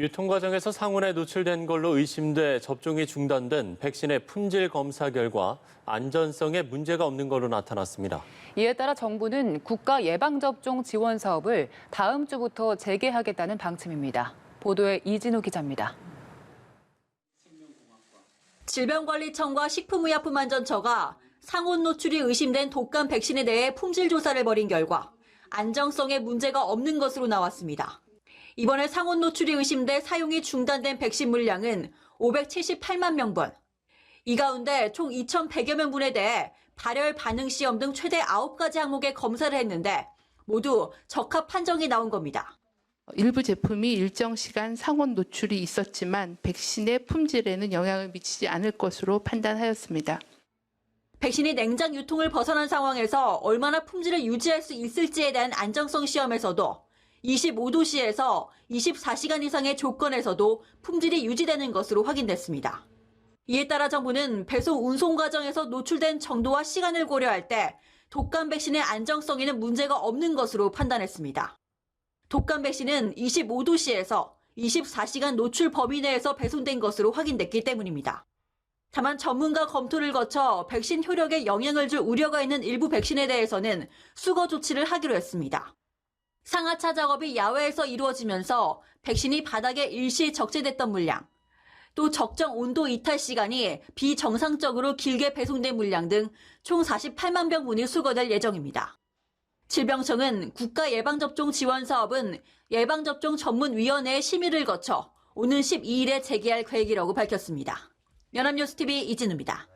유통 과정에서 상온에 노출된 걸로 의심돼 접종이 중단된 백신의 품질 검사 결과 안전성에 문제가 없는 걸로 나타났습니다. 이에 따라 정부는 국가 예방접종 지원 사업을 다음 주부터 재개하겠다는 방침입니다. 보도에 이진우 기자입니다. 질병관리청과 식품의약품안전처가 상온 노출이 의심된 독감 백신에 대해 품질 조사를 벌인 결과 안정성에 문제가 없는 것으로 나왔습니다. 이번에 상온 노출이 의심돼 사용이 중단된 백신 물량은 578만 명분. 이 가운데 총 2,100여 명분에 대해 발열 반응 시험 등 최대 9가지 항목의 검사를 했는데 모두 적합 판정이 나온 겁니다. 일부 제품이 일정 시간 상온 노출이 있었지만 백신의 품질에는 영향을 미치지 않을 것으로 판단하였습니다. 백신이 냉장 유통을 벗어난 상황에서 얼마나 품질을 유지할 수 있을지에 대한 안정성 시험에서도 25도씨에서 24시간 이상의 조건에서도 품질이 유지되는 것으로 확인됐습니다. 이에 따라 정부는 배송 운송 과정에서 노출된 정도와 시간을 고려할 때 독감 백신의 안정성에는 문제가 없는 것으로 판단했습니다. 독감 백신은 25도씨에서 24시간 노출 범위 내에서 배송된 것으로 확인됐기 때문입니다. 다만 전문가 검토를 거쳐 백신 효력에 영향을 줄 우려가 있는 일부 백신에 대해서는 수거 조치를 하기로 했습니다. 상하차 작업이 야외에서 이루어지면서 백신이 바닥에 일시 적재됐던 물량, 또 적정 온도 이탈 시간이 비정상적으로 길게 배송된 물량 등 총 48만 병분이 수거될 예정입니다. 질병청은 국가 예방접종 지원 사업은 예방접종 전문위원회의 심의를 거쳐 오는 12일에 재개할 계획이라고 밝혔습니다. 연합뉴스TV 이진우입니다.